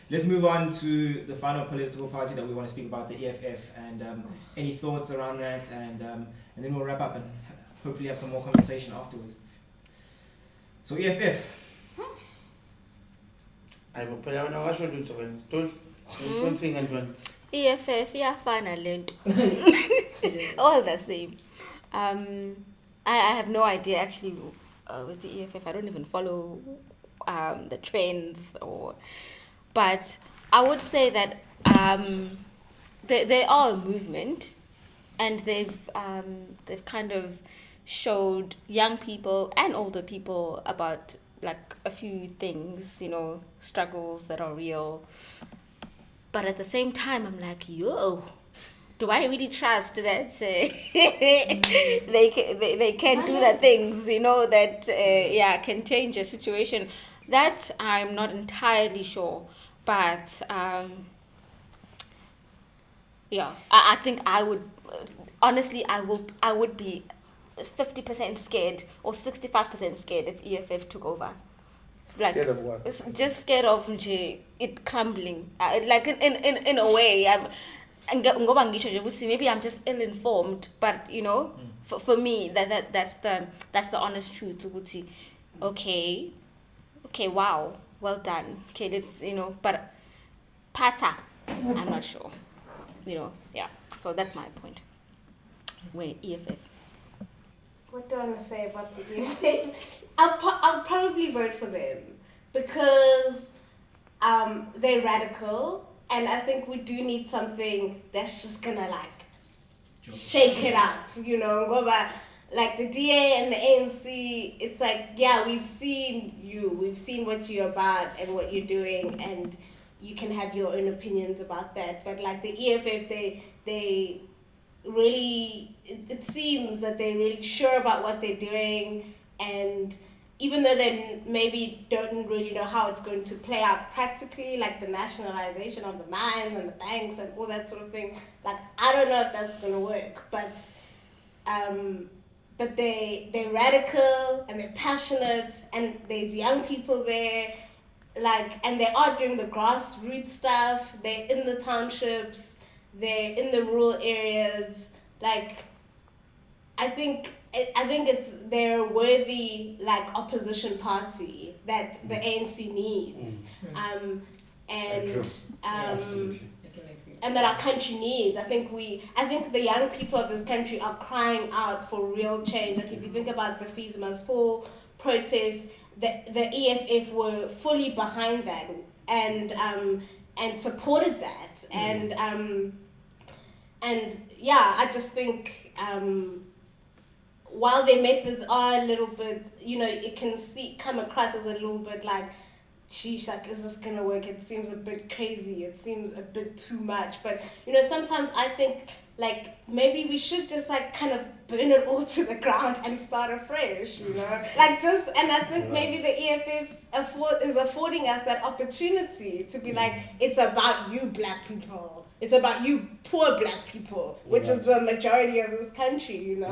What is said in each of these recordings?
let's move on to the final political party that we want to speak about, the EFF, and any thoughts around that, and then we'll wrap up and hopefully have some more conversation afterwards. So EFF. EFF iyafana lento. All the same. I have no idea actually with the EFF. I don't even follow the trends but I would say that they are a movement, and they've kind of showed young people and older people about like a few things, struggles that are real. But at the same time, I'm like, yo, do I really trust that they can do the things, that can change a situation? That I'm not entirely sure. But I think I would, honestly, I would be 50% scared or 65% scared if EFF took over. Like, scared of what? Just scared of it crumbling. Like in a way, maybe I'm just ill-informed, but for me that's the honest truth. Okay, wow, well done. Okay, let's but Pata, I'm not sure. Yeah. So that's my point. When EFF. What do I want to say about the EFF? I'll probably vote for them because they're radical, and I think we do need something that's just gonna shake it up, go back. Like the DA and the ANC, it's like, yeah, we've seen what you're about and what you're doing, and you can have your own opinions about that. But like the EFF, they really, it seems that they're really sure about what they're doing, and even though they maybe don't really know how it's going to play out practically, like the nationalization of the mines and the banks and all that sort of thing, like I don't know if that's going to work, but they're radical and they're passionate, and there's young people there, and they are doing the grassroots stuff. They're in the townships, they're in the rural areas. I think they're a worthy opposition party that the ANC needs, absolutely. and that our country needs. I think the young people of this country are crying out for real change. Like if you think about the Fees Must Fall protests, the EFF were fully behind that and supported that, and I just think while their methods are a little bit, it can come across as a little bit like, sheesh, is this gonna work? It seems a bit crazy. It seems a bit too much. But sometimes I think maybe we should just kind of burn it all to the ground and start afresh. And I think maybe the EFF is affording us that opportunity to be it's about you, black people. It's about you, poor black people, which is the majority of this country.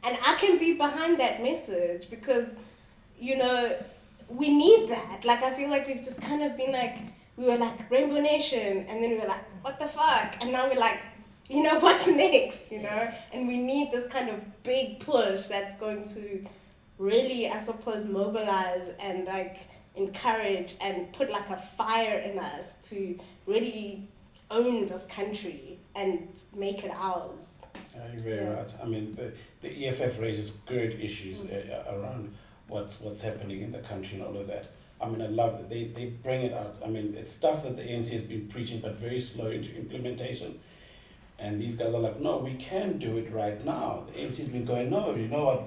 And I can be behind that message because, we need that. I feel like we've just kind of been we were Rainbow Nation, and then we were what the fuck? And now we're what's next, And we need this kind of big push that's going to really, I suppose, mobilize and encourage and put a fire in us to really own this country and make it ours. You're very right. I mean, the EFF raises good issues around what's happening in the country and all of that. I mean, I love that they bring it out. I mean, it's stuff that the ANC has been preaching, but very slow into implementation. And these guys are no, we can do it right now. The ANC's been going, no, you know what,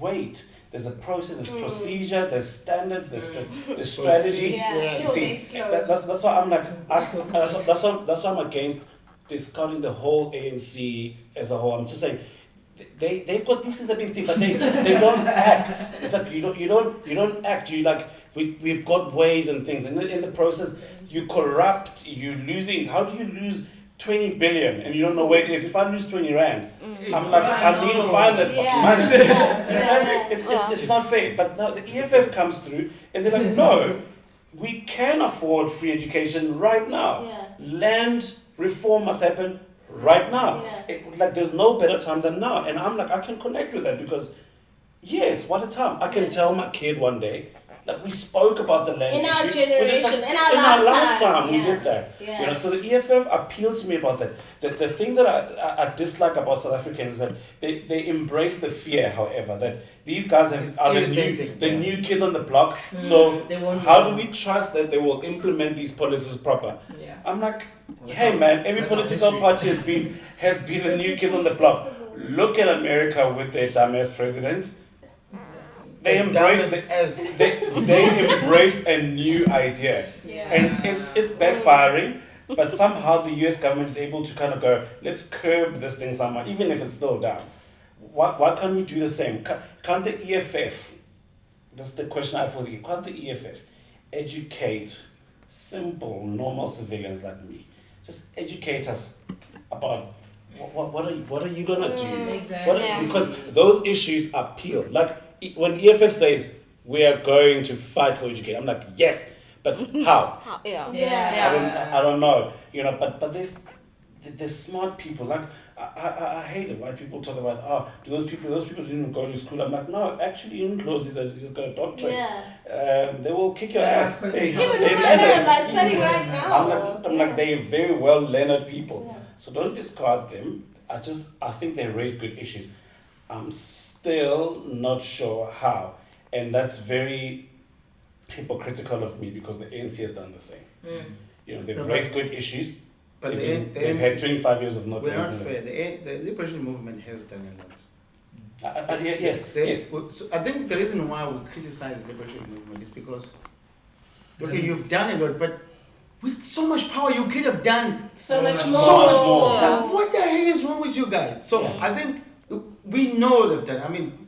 wait. There's a process, there's procedure, there's standards, there's strategy. Yeah. You see, that's why I'm that's why I'm against discarding the whole ANC as a whole. I'm just saying, they've got these things that been things, but they don't act. It's you don't act. We've got ways and things, and in the process you corrupt, you're losing. How do you lose 20 billion and you don't know where it is? If I lose 20 rand, I need to find that money. It's not fair. But now the EFF comes through and they're no, we can afford free education right now. Yeah. Land reform must happen right now. Yeah. Like there's no better time than now. And I'm like, I can connect with that because, yes, what a time. I can tell my kid one day that we spoke about the land In our issue. We generation, just, in our lifetime, we yeah. did that. Yeah. You know, so the EFF appeals to me about that. The thing that I dislike about South Africans is that they embrace the fear, however, that these guys are the new kids on the block. So They won't how do do we trust that they will implement these policies proper? Yeah. I'm like, Well, hey man, every that's our political history. party has been the new kids on the block. Look at America with their dumbass president. They embrace they embrace a new idea. Yeah. And it's backfiring, but somehow the US government is able to kind of go, let's curb this thing somehow, even if it's still down. Why can't we do the same? Can't the EFF, that's the question I have for you, can't the EFF educate simple, normal civilians like me? Just educate us about what are you gonna do? Exactly. Yeah. Because those issues appeal. Like when EFF says we are going to fight for education, I'm like, yes, but how? Yeah. Yeah. I don't know, you know. But there's smart people. Like I hate it. Why people talk about those people didn't go to school. I'm like, no, actually, in clothes just got a doctorate. Yeah. They will kick your Yeah, ass. person They, comes. Even they if I know, learned like it. studying right now. I'm like they're very well learned people. Yeah. So don't discard them. I think they raise good issues. I'm still not sure how, and that's very hypocritical of me because the ANC has done the same. You know, they've No, raised good issues. But They've had 25 years of not we're not raising them. fair. The liberation movement has done a lot. Yes. So I think the reason why we criticize the liberation movement is because, okay, you've done a lot, but with so much power, you could have done So much So more. much more. Like, what the hell is wrong with you guys? So Yeah. I think we know they've done. I mean,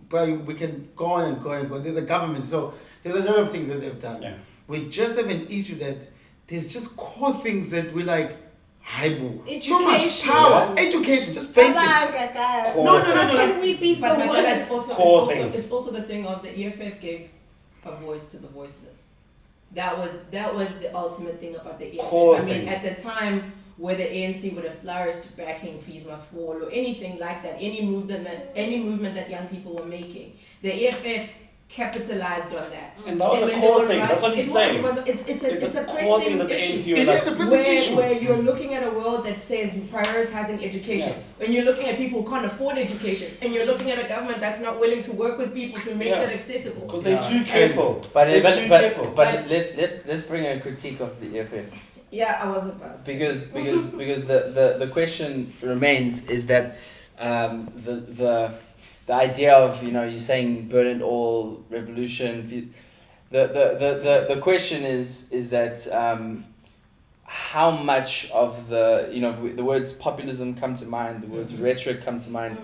but we can go on and go and go. They're the government, so there's a lot of things that they've done. Yeah. We just have an issue that there's just core things that we like. So much Education. power, education, just basic. Core No, things. How can we be the But worst? that's also, Core it's, things. also, it's also the thing of the EFF gave a voice to the voiceless. That was the ultimate thing about the EFF. Core I mean, things. at the time where the ANC would have flourished backing Fees Must Fall or anything like that, any movement that young people were making, the EFF capitalized on that. And that was a when they core were thing. That's what he's saying. It's a core thing pressing that the issue. ANC were It like, is a pressing issue. Where you're looking at a world that says prioritizing education, when you're looking at people who can't afford education, and you're looking at a government that's not willing to work with people to make Yeah. that accessible. because they're too careful. But They're too careful. let's bring a critique of the EFF Yeah, I was about. because the question remains is that the idea of you're saying burn it all revolution. The question is that how much of the words populism come to mind, the words rhetoric come to mind,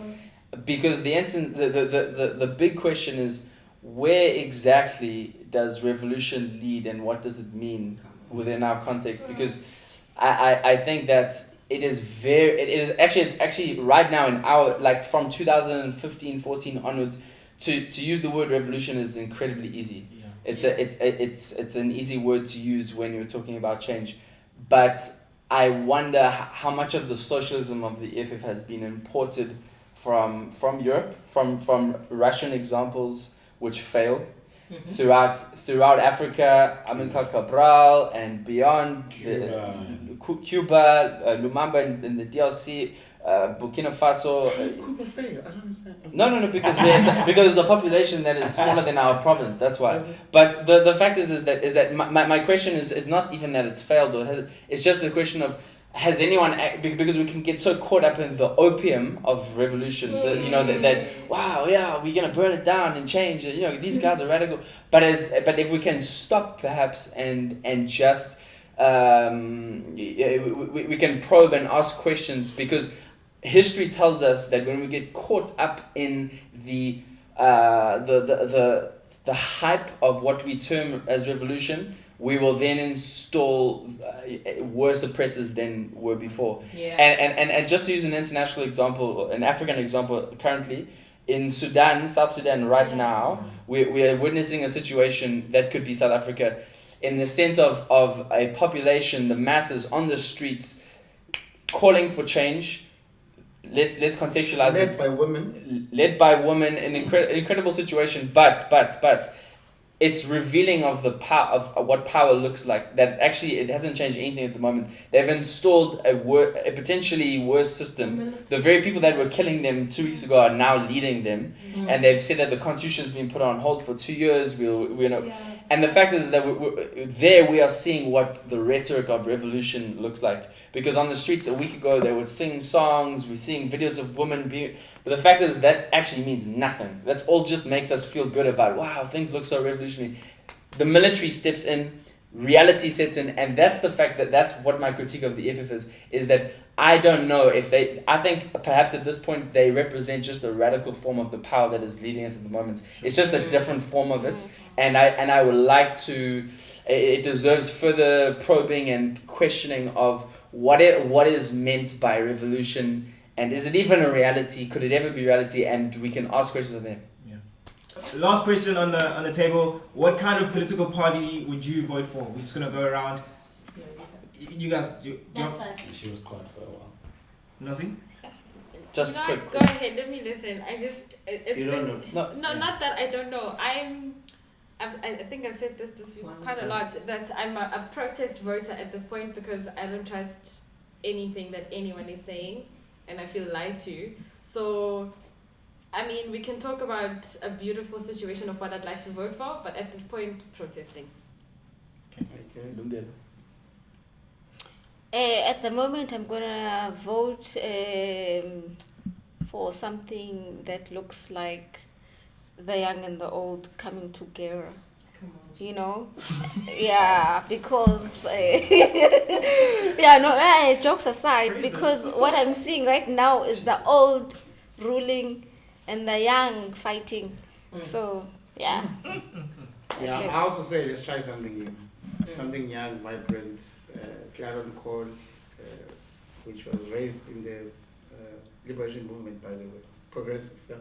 because the big question is where exactly does revolution lead and what does it mean within our context? Because I think that it is actually right now in our, like, from 2015-14 onwards, to use the word revolution is incredibly easy. It's an easy word to use when you're talking about change, but I wonder how much of the socialism of the EFF has been imported from Europe, from Russian examples which failed. Throughout Africa, Amilcar Cabral and beyond, Cuba, Lumumba in the DRC, Burkina Faso. Cuba fail? I don't understand. No, because it's a population that is smaller than our province. That's why. But the fact is that my question is not even that it's failed or it's just the question of, has anyone, because we can get so caught up in the opium of revolution, that wow, yeah, we're gonna burn it down and change it. These guys are radical. But if we can stop perhaps and just we can probe and ask questions, because history tells us that when we get caught up in the hype of what we term as revolution, we will then install worse oppressors than were before. Yeah. And just to use an international example, an African example, currently in Sudan, South Sudan right now, we are witnessing a situation that could be South Africa. in the sense of a population, the masses on the streets calling for change. Let's contextualize Led it. by women. Led by women, an incredible situation, but it's revealing of the power of what power looks like. That actually it hasn't changed anything at the moment. They've installed a potentially worse system. The very people that were killing them 2 weeks ago are now leading them, and they've said that the constitution's been put on hold for 2 years. And the fact is that we are seeing what the rhetoric of revolution looks like. Because on the streets a week ago they were singing songs, we're seeing videos of women being. But the fact is that actually means nothing. That's all just makes us feel good about, wow, things look so revolutionary. The military steps in, reality sets in, and that's the fact that's what my critique of the EFF is that I don't know if I think perhaps at this point they represent just a radical form of the power that is leading us at the moment. It's just a different form of it, and I would like to, it deserves further probing and questioning of what is meant by revolution, and is it even a reality? Could it ever be reality? And we can ask questions of them. Last question on the table. What kind of political party would you vote for? We're just gonna go around. You guys, That's it. She was quiet for a while. nothing? Just No, quick. Go ahead, let me listen. I just it's You been, don't know. no, not that I don't know. I think I said this week quite a lot, that I'm a protest voter at this point because I don't trust anything that anyone is saying, and I feel lied to. So, I mean, we can talk about a beautiful situation of what I'd like to vote for, but at this point, protesting. At the moment, I'm gonna vote for something that looks like the young and the old coming together. Come on. You know, yeah, because jokes aside, Crazy. because what I'm seeing right now is the old ruling and the young fighting. So yeah. Yeah, Okay. I also say let's try something new. Something young, vibrant, Clarion Call, which was raised in the liberation movement, by the way. Progressive, yeah.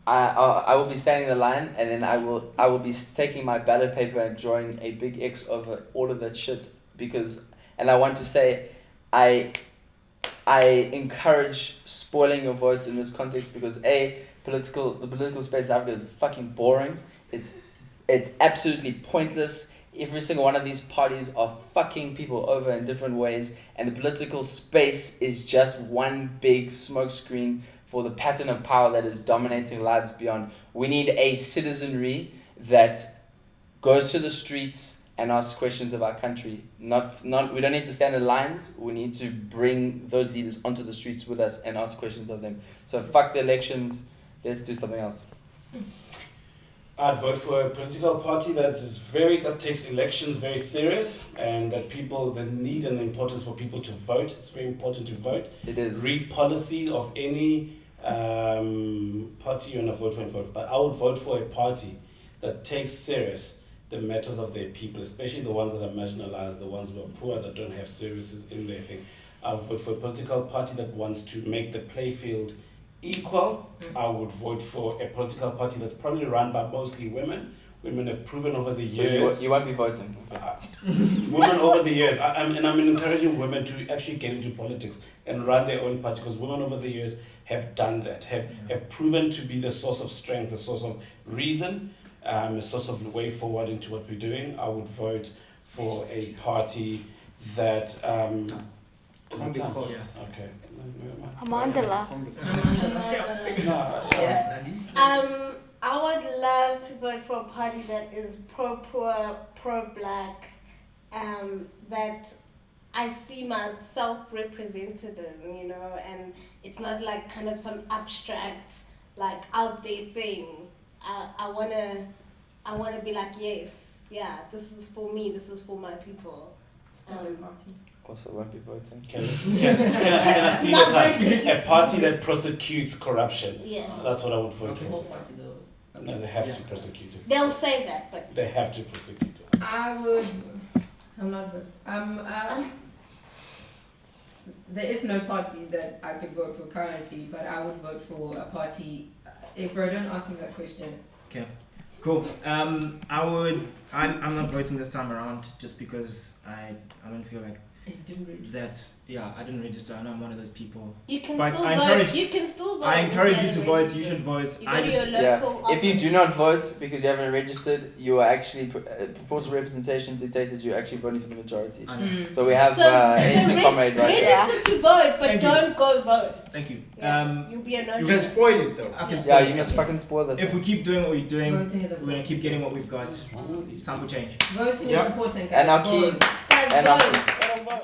I will be standing in the line, and then I will be taking my ballot paper and drawing a big X over all of that shit, and I want to say I encourage spoiling your votes in this context because the political space in Africa is fucking boring. It's absolutely pointless. Every single one of these parties are fucking people over in different ways, and the political space is just one big smokescreen for the pattern of power that is dominating lives beyond. We need a citizenry that goes to the streets and asks questions of our country. We don't need to stand in lines. We need to bring those leaders onto the streets with us and ask questions of them. So fuck the elections. Let's do something else. I'd vote for a political party that takes elections very serious, and that the need and the importance for people to vote. It's very important to vote. It is. Read policy of any party you want to vote for, but I would vote for a party that takes serious the matters of their people, especially the ones that are marginalized, the ones who are poor, that don't have services in their thing. I would vote for a political party that wants to make the playfield equal. I would vote for a political party that's probably run by mostly women. Women have proven over the So years. you won't be voting. Okay. Women over the years, I'm encouraging women to actually get into politics and run their own party, because women over the years have done that, have proven to be the source of strength, the source of reason, a source of the way forward into what we're doing. I would vote for a party that is it Combi time? Courts. Okay. Mandela. No, I would love to vote for a party that is pro-poor, pro-black, that I see myself represented in, you know, and it's not like kind of some abstract, like out there thing. I wanna be like, yes, yeah, this is for me, this is for my people. Also won't be voting. can I steal a time? A party that prosecutes corruption. Yeah. That's what I would vote Not the for. whole party though. No, they have to prosecute it. They'll say that, but They have to prosecute it. I would. I'm not. There is no party that I could vote for currently, but I would vote for a party. If bro, don't ask me that question. Cool. I would I'm not voting this time around just because I don't feel like It didn't really. I didn't register. I know I'm one of those people. You can But still I vote. encourage- You can still vote. I if encourage you haven't to vote. You registered. should vote. You I go to just your local If you do office. not vote because you haven't registered, you are actually proportional representation dictates that you're actually voting for the majority. I know. Mm. So we have ANC comrade right here. register to vote, but Thank you. don't go vote. Thank you. Yeah. You'll be a no. You can spoil it though. I can Yeah, spoil you it. must fucking spoil that. If we keep doing what we're doing, Voting is we're gonna important. keep getting what we've got. What's wrong with these Time for change. Voting Yeah. is important, guys. And our key- Vote. Guys, And vote.